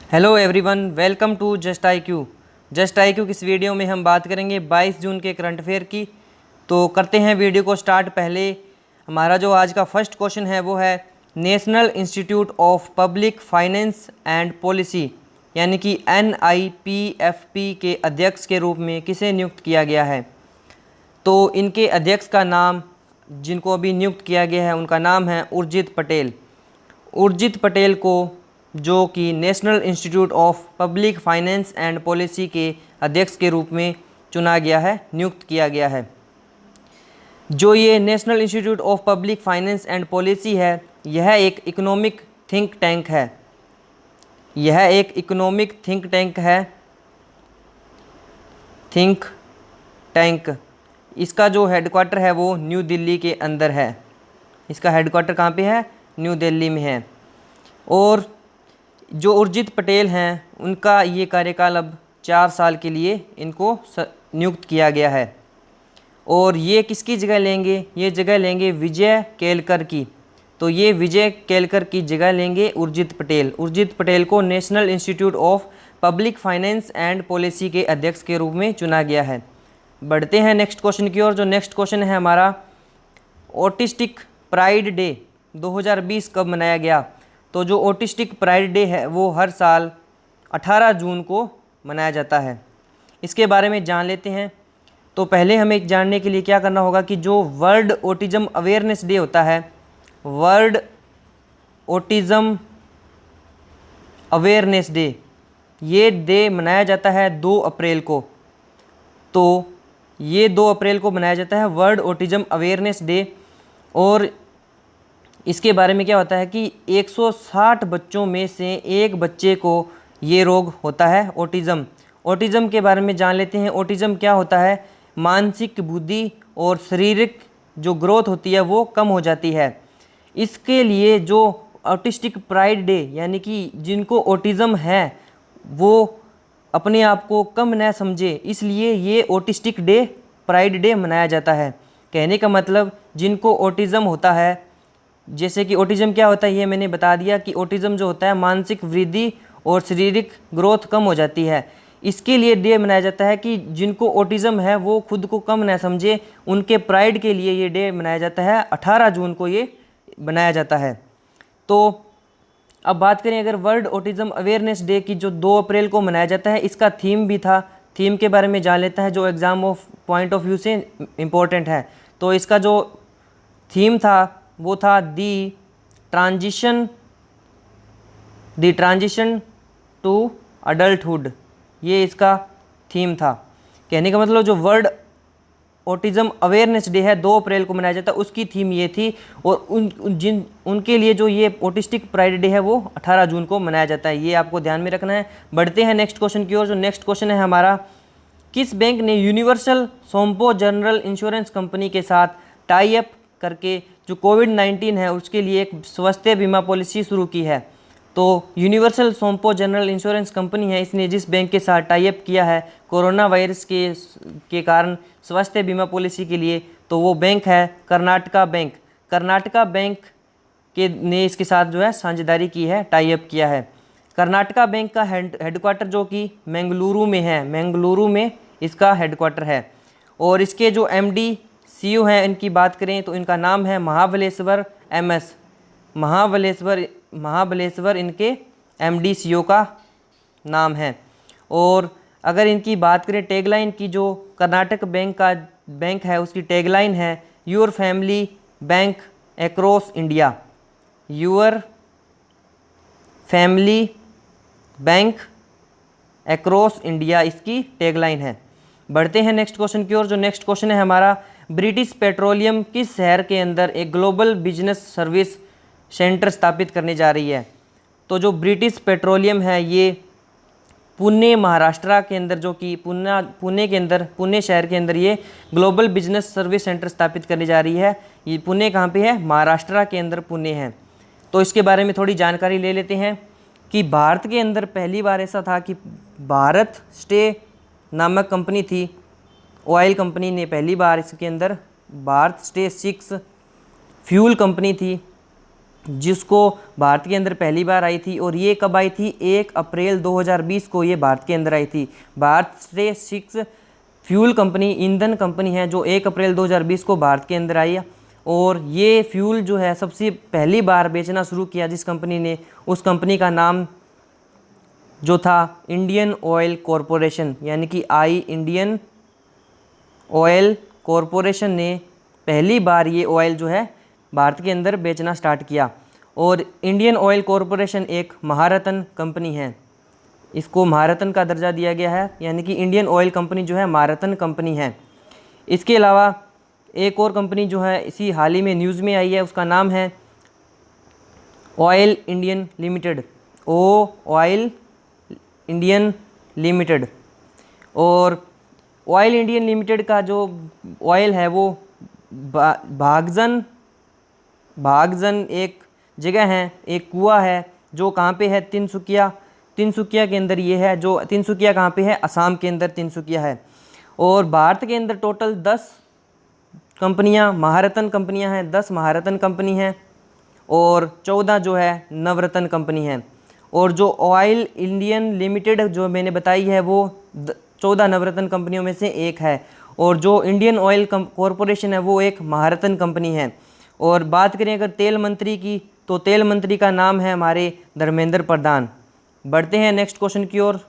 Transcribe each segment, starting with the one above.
Hello everyone, welcome to just I Q. Just I Q की इस video में हम बात करेंगे 22 जून के करंट अफेयर की। तो करते हैं वीडियो को स्टार्ट। पहले हमारा जो आज का फर्स्ट क्वेश्चन है वो है national institute of public finance and policy यानी कि NIPFP के अध्यक्ष के रूप में किसे नियुक्त किया गया है। तो इनके अध्यक्ष का नाम, जिनको अभी नियुक्त किया गया है, उनका नाम है उर्जित पटेल। उर्जित पटेल को जो कि national institute of public finance and policy के अध्यक्ष के रूप में चुना गया है, नियुक्त किया गया है। जो ये national institute of public finance and policy है, यह एक इकोनॉमिक थिंक टैंक है। यह एक इकोनॉमिक थिंक टैंक है। थिंक टैंक, इसका जो हेडक्वार्टर है वो न्यू दिल्ली के अंदर है। इसका हेडक्वार्टर कहाँ पे है? न्यू दिल्ली में है। और जो उर्जित पटेल हैं, उनका ये कार्यकाल अब 4 साल के लिए इनको नियुक्त किया गया है। और ये किसकी जगह लेंगे? ये जगह लेंगे विजय केलकर की। तो ये विजय केलकर की जगह लेंगे उर्जित पटेल। उर्जित पटेल को national institute of public finance and policy के अध्यक्ष के रूप में चुना गया है। बढ़ते हैं नेक्स्ट क्वेश्चन की ओर। जो नेक्स्ट क्वेश्चन है हमारा, ऑटिस्टिक प्राइड डे 2020 कब मनाया गया? तो जो ऑटिस्टिक प्राइड डे है वो हर साल 18 जून को मनाया जाता है। इसके बारे में जान लेते हैं। तो पहले हमें जानने के लिए क्या करना होगा कि जो वर्ल्ड ऑटिज्म अवेयरनेस डे होता है, वर्ल्ड ऑटिज्म अवेयरनेस डे, ये डे मनाया जाता है 2 अप्रैल को। तो ये 2 अप्रैल को मनाया जाता है वर्ल्ड ऑटिज्म अवेयरनेस डे। और इसके बारे में क्या होता है कि 160 बच्चों में से एक बच्चे को ये रोग होता है, ऑटिज़म। ऑटिज़म के बारे में जान लेते हैं। ऑटिज़म क्या होता है? मानसिक बुद्धि और शारीरिक जो ग्रोथ होती है वो कम हो जाती है। इसके लिए जो ऑटिस्टिक प्राइड डे, यानी कि जिनको ऑटिज़म है वो अपने आप को कम न समझे, इसलिए ये ऑटिस्टिक डे, प्राइड डे मनाया जाता है। कहने का मतलब जिनको ऑटिज़म होता है, जैसे कि ऑटिज़म क्या होता है ये मैंने बता दिया कि ऑटिज़म जो होता है मानसिक वृद्धि और शारीरिक ग्रोथ कम हो जाती है। इसके लिए डे मनाया जाता है कि जिनको ऑटिज़म है वो खुद को कम ना समझे, उनके प्राइड के लिए ये डे मनाया जाता है। 18 जून को ये बनाया जाता है। तो अब बात करें अगर वर्ल्ड ऑटिज़म अवेयरनेस डे की, जो 2 अप्रैल को मनाया जाता है, इसका थीम भी था। थीम के बारे में जान लेता है जो exam of point of view से इम्पोर्टेंट है। तो इसका जो थीम था वो था दी ट्रांजिशन टू अडल्टहुड। ये इसका थीम था। कहने का मतलब जो वर्ल्ड ऑटिज़म अवेयरनेस डे है 2 अप्रैल को मनाया जाता है, उसकी थीम ये थी। और उनके लिए जो ये ऑटिस्टिक प्राइड डे है वो 18 जून को मनाया जाता है। ये आपको ध्यान में रखना है। बढ़ते हैं नेक्स्ट क्वेश्चन की ओर। जो नेक्स्ट क्वेश्चन है हमारा, किस बैंक ने universal Sompo general insurance company के साथ टाई अप करके जो कोविड-19 है उसके लिए एक स्वास्थ्य बीमा पॉलिसी शुरू की है? तो universal Sompo general insurance company है, इसने जिस बैंक के साथ टाई अप किया है कोरोना वायरस के कारण स्वास्थ्य बीमा पॉलिसी के लिए, तो वो बैंक है कर्नाटका बैंक। कर्नाटका बैंक के ने इसके साथ जो है साझेदारी की है, टाई अप किया है। कर्नाटका बैंक का हेडक्वार्टर जो कि बेंगलुरु में है, बेंगलुरु में इसका हेडक्वार्टर है। और इसके जो MD CEO हैं, इनकी बात करें तो इनका नाम है महाबलेश्वर MS। महाबलेश्वर इनके MD CEO का नाम है। और अगर इनकी बात करें टैगलाइन की, जो कर्नाटक बैंक है उसकी टैगलाइन है your family bank across India. Your family bank across India इसकी टैगलाइन है। बढ़ते हैं नेक्स्ट क्वेश्चन की ओर। जो नेक्स्ट क्वेश्चन है हमारा, ब्रिटिश पेट्रोलियम किस शहर के अंदर एक ग्लोबल बिजनेस सर्विस सेंटर स्थापित करने जा रही है? तो जो ब्रिटिश पेट्रोलियम है ये पुणे महाराष्ट्र के अंदर, जो कि पुणे शहर के अंदर ये ग्लोबल बिजनेस सर्विस सेंटर स्थापित करने जा रही है। ये पुणे कहाँ पे है? महाराष्ट्र के अंदर पुणे है। तो इसके बारे में थोड़ी जानकारी ले लेते हैं कि भारत के अंदर पहली बार ऐसा था कि भारत स्टे नामक कंपनी थी, ऑयल कंपनी ने पहली बार इसके अंदर भारत स्टे 6 फ्यूल कंपनी थी। जिसको भारत के अंदर पहली बार आई थी। और ये कब आई थी? 1 अप्रैल 2020 को ये भारत के अंदर आई थी। भारत से 6 फ्यूल कंपनी, ईंधन कंपनी है जो 1 अप्रैल 2020 को भारत के अंदर आई। और ये फ्यूल जो है सबसे पहली बार बेचना शुरू किया जिस कंपनी ने, उस कंपनी का नाम जो था इंडियन ऑयल कॉरपोरेशन, यानी कि इंडियन ऑयल कॉरपोरेशन ने पहली बार ये ऑयल जो है भारत के अंदर बेचना स्टार्ट किया। और इंडियन ऑयल कॉरपोरेशन एक महारत्न कंपनी है, इसको महारत्न का दर्जा दिया गया है, यानी कि इंडियन ऑयल कंपनी जो है महारत्न कंपनी है। इसके अलावा एक और कंपनी जो है इसी हाल ही में न्यूज़ में आई है, उसका नाम है oil Indian limited, oil Indian limited. और ऑयल इंडियन लिमिटेड का जो ऑयल है वो भागजन एक जगह है, एक कुआं है जो कहाँ पे है? तिनसुकिया के अंदर ये है। जो तिनसुकिया कहाँ पे है? असम के अंदर तिनसुकिया है। और भारत के अंदर टोटल 10 कंपनियाँ महारत्न कंपनियाँ हैं, 10 महारत्न कंपनी हैं और 14 जो है नवरत्न कंपनी हैं। और जो ऑयल इंडियन लिमिटेड जो मैंने बताई है वो 14 नवरत्न कंपनियों में से एक है। और जो इंडियन ऑयल कॉरपोरेशन है वो एक महारत्न कंपनी है। और बात करें अगर तेल मंत्री की, तो तेल मंत्री का नाम है हमारे धर्मेंद्र प्रधान। बढ़ते हैं नेक्स्ट क्वेश्चन की ओर।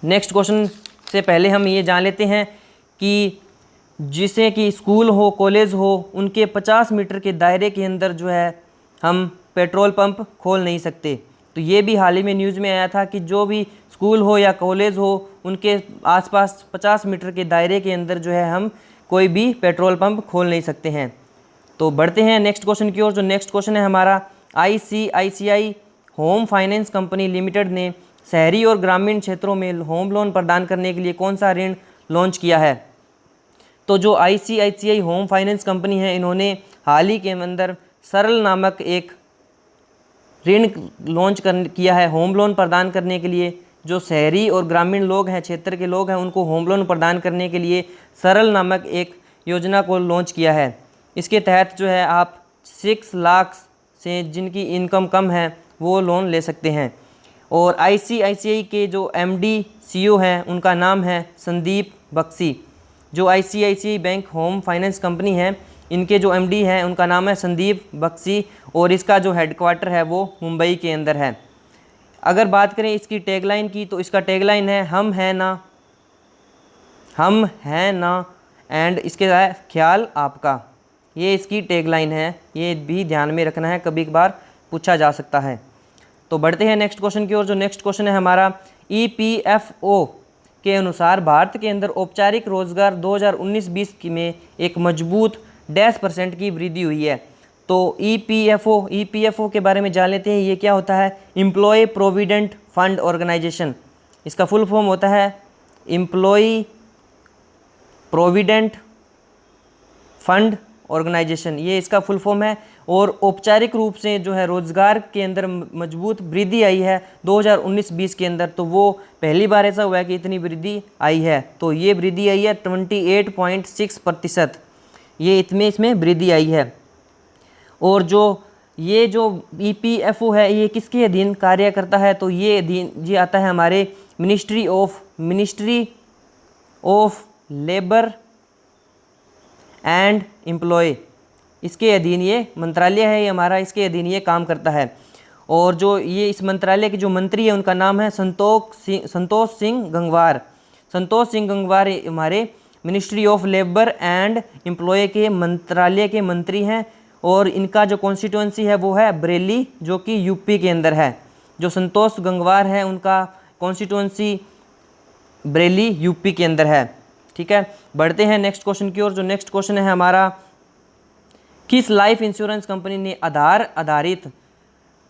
नेक्स्ट क्वेश्चन से पहले हम ये जान लेते हैं कि जिसे कि स्कूल हो, कॉलेज हो, उनके 50 मीटर के दायरे के अंदर जो है हम पेट्रोल पंप खोल नहीं सकते। तो ये भी हाल ही में न्यूज़ में आया था कि जो भी स्कूल हो या कॉलेज हो उनके आसपास 50 मीटर के दायरे के अंदर जो है हम कोई भी पेट्रोल पंप खोल नहीं सकते हैं। तो बढ़ते हैं नेक्स्ट क्वेश्चन की ओर। जो नेक्स्ट क्वेश्चन है हमारा, ICICI home finance company limited ने शहरी और ग्रामीण क्षेत्रों में होम लोन प्रदान करने के लिए कौन सा ऋण लॉन्च किया है? तो जो ICICI होम फाइनेंस कंपनी है, इन्होंने हाल ही के अंदर सरल नामक एक ऋण लॉन्च किया है होम लोन प्रदान करने के लिए। जो शहरी और ग्रामीण लोग हैं, क्षेत्र के लोग हैं, उनको होम लोन प्रदान करने के लिए सरल नामक एक योजना को लॉन्च किया है। इसके तहत जो है आप 6 लाख से जिनकी इनकम कम है वो लोन ले सकते हैं। और ICICI के जो MD CEO हैं उनका नाम है संदीप बख्शी। जो ICICI bank home finance company है, इनके जो MD हैं उनका नाम है संदीप बख्शी और इसका जो हेडक्वार्टर है वो मुंबई के अंदर है। अगर बात करें इसकी टैगलाइन की, तो इसका टैगलाइन है हम हैं ना एंड इसके ख्याल आपका। ये इसकी टैगलाइन है, ये भी ध्यान में रखना है, कभी कभार पूछा जा सकता है। तो बढ़ते हैं नेक्स्ट क्वेश्चन की ओर। जो नेक्स्ट क्वेश्चन है हमारा, EPFO के अनुसार भारत के अंदर औपचारिक रोजगार 2019-20 में एक मजबूत %% की वृद्धि हुई है। तो EPFO के बारे में जान लेते हैं। ये क्या होता है? Employ provident fund organization. इसका फुल फॉर्म होता है एम्प्लॉय प्रोविडेंट फंड ऑर्गेनाइजेशन, ये इसका फुल फॉर्म है। और औपचारिक रूप से जो है रोजगार के अंदर मजबूत वृद्धि आई है 2019-20 के अंदर, तो वो पहली बार ऐसा हुआ है कि इतनी वृद्धि आई है। तो ये वृद्धि आई है 28.6%, ये इसमें वृद्धि आई है। और जो EPFO है ये किसके अधीन कार्य करता है? तो ये आता है हमारे ministry of labour and employ, इसके अधीन ये मंत्रालय है, ये हमारा इसके अधीन ये काम करता है। और जो ये इस मंत्रालय के जो मंत्री है उनका नाम है संतोष सिंह गंगवार। संतोष सिंह गंगवार हमारे ministry of labour and employ के मंत्रालय के मंत्री हैं। और इनका जो कॉन्स्टिट्यूंसी है वो है बरेली, जो कि यूपी के अंदर है। जो संतोष गंगवार है उनका कॉन्स्टिट्यूंसी बरेली यूपी के अंदर है। ठीक है, बढ़ते हैं नेक्स्ट क्वेश्चन की ओर। जो नेक्स्ट क्वेश्चन है हमारा, किस लाइफ इंश्योरेंस कंपनी ने आधार आधारित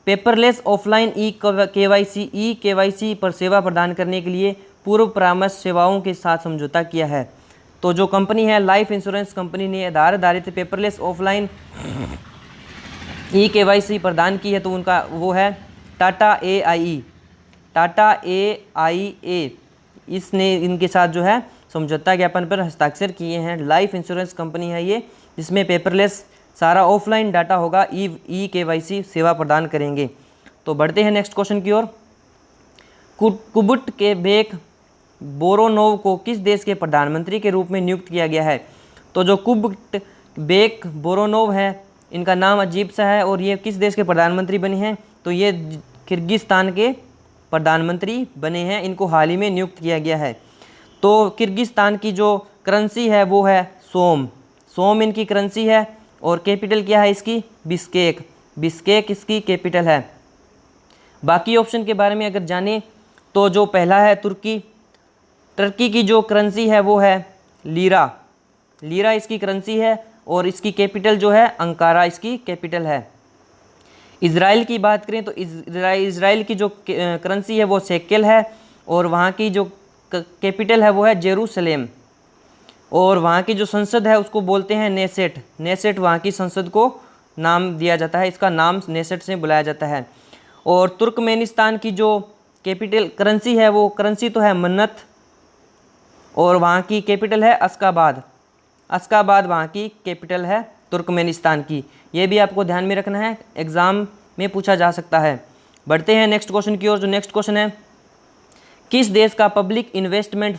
पेपरलेस ऑफलाइन KYC पर सेवा प्रदान करने के लिए पूर्व परामर्श सेवाओं के साथ समझौता किया है? तो जो कंपनी है लाइफ इंश्योरेंस कंपनी ने आधार आधारित पेपरलेस ऑफलाइन KYC प्रदान की है, तो उनका वो है टाटा AIA। इसने इनके साथ जो है समझौता ज्ञापन पर हस्ताक्षर किए हैं। लाइफ इंश्योरेंस कंपनी है ये, जिसमें पेपरलेस सारा ऑफलाइन डाटा होगा, ई KYC सेवा प्रदान करेंगे। तो बढ़ते हैं नेक्स्ट क्वेश्चन की ओर। कुबुट के बेक बोरोनोव को किस देश के प्रधानमंत्री के रूप में नियुक्त किया गया है? तो जो कुबुट बेक बोरोनोव है, इनका नाम अजीब सा है और ये किस देश के प्रधानमंत्री बने हैं? तो ये किर्गिस्तान के प्रधानमंत्री बने हैं, इनको हाल ही में नियुक्त किया गया है। तो किर्गिस्तान की जो करेंसी है वो है सोम इनकी करेंसी है और कैपिटल क्या है इसकी? बिश्केक इसकी कैपिटल है। बाकी ऑप्शन के बारे में अगर जानें तो जो पहला है टर्की की जो करेंसी है वो है लीरा इसकी करेंसी है और इसकी कैपिटल जो है अंकारा इसकी कैपिटल है। इज़राइल की बात करें तो इज़राइल की जो करेंसी है वो शेकेल है और वहाँ की जो कैपिटल है वो है जेरूसलेम और वहाँ की जो संसद है उसको बोलते हैं नेसेट वहाँ की संसद को नाम दिया जाता है, इसका नाम नेसेट से बुलाया जाता है। और तुर्कमेनिस्तान की जो कैपिटल करेंसी है वो करेंसी तो है मन्नत और वहाँ की कैपिटल है अस्काबाद वहाँ की कैपिटल है तुर्कमेनिस्तान की। ये भी आपको ध्यान में रखना है, एग्ज़ाम में पूछा जा सकता है। बढ़ते हैं नेक्स्ट क्वेश्चन की ओर। जो नेक्स्ट क्वेश्चन है, किस देश का पब्लिक इन्वेस्टमेंट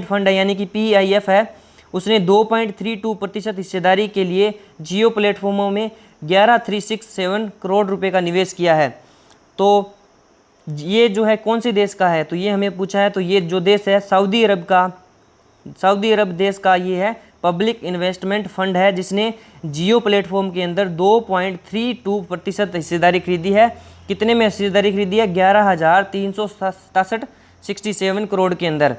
फंड है यानी कि PIF है, उसने 2.32% हिस्सेदारी के लिए जियो प्लेटफॉर्मों में 11,367 करोड़ रुपए का निवेश किया है। तो ये जो है कौन से देश का है? तो ये हमें पूछा है। तो ये जो देश है सऊदी अरब देश का ये है पब्लिक इन्वेस्टमेंट फंड है, जिसने जियो प्लेटफॉर्म के अंदर 2.32% हिस्सेदारी खरीदी है। कितने में हिस्सेदारी खरीदी है? 11,367 करोड़ के अंदर।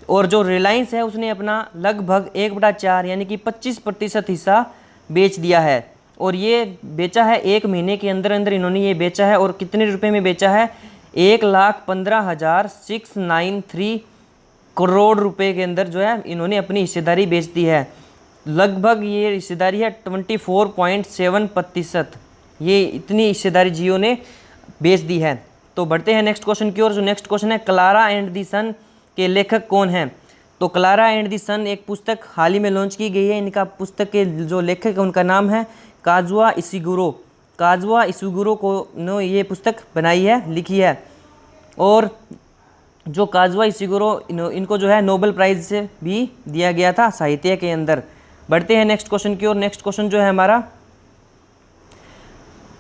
और जो रिलायंस है उसने अपना लगभग 1/4 यानी कि 25% हिस्सा बेच दिया है और ये बेचा है 1 महीने के अंदर इन्होंने ये बेचा है। और कितने रुपए में बेचा है? 1,15,693 करोड़ रुपए के अंदर जो है इन्होंने अपनी हिस्सेदारी बेच दी है। लगभग ये हिस्सेदारी है 24.7%। ये इतनी हिस्सेदारी जियो ने बेच दी है। तो बढ़ते हैं नेक्स्ट क्वेश्चन की ओर। जो नेक्स्ट क्वेश्चन है, क्लारा एंड दी सन के लेखक कौन हैं? तो क्लारा एंड दी सन एक पुस्तक हाल ही में लॉन्च की गई है। इनका पुस्तक के जो लेखक है उनका नाम है काजुआ इशिगुरो को ये पुस्तक बनाई है, लिखी है। और जो काजुआ इशिगुरो इनको जो है नोबेल प्राइज़ से भी दिया गया था साहित्य के अंदर। बढ़ते हैं नेक्स्ट क्वेश्चन की ओर। नेक्स्ट क्वेश्चन जो है हमारा,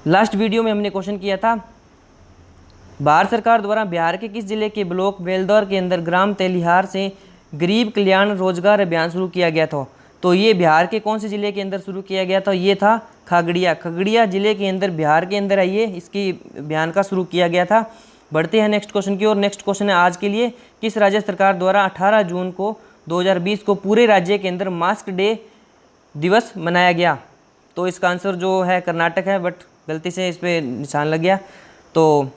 लास्ट वीडियो में हमने क्वेश्चन किया था, भारत सरकार द्वारा बिहार के किस जिले के ब्लॉक बेलदौर के अंदर ग्राम तेलिहार से गरीब कल्याण रोजगार अभियान शुरू किया गया था? तो ये बिहार के कौन से ज़िले के अंदर शुरू किया गया था? ये था खगड़िया ज़िले के अंदर, बिहार के अंदर है ये, इसकी अभियान का शुरू किया गया था। बढ़ते हैं नेक्स्ट क्वेश्चन की ओर। नेक्स्ट क्वेश्चन है आज के लिए, किस राज्य सरकार द्वारा 18 जून को 2020 को पूरे राज्य के अंदर मास्क डे दिवस मनाया गया? तो इसका आंसर जो है कर्नाटक है, बट गलती से इस पर निशान लग गया। तो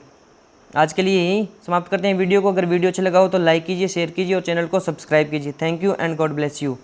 आज के लिए यही समाप्त करते हैं वीडियो को। अगर वीडियो अच्छा लगा हो तो लाइक कीजिए, शेयर कीजिए और चैनल को सब्सक्राइब कीजिए। Thank you and God bless you.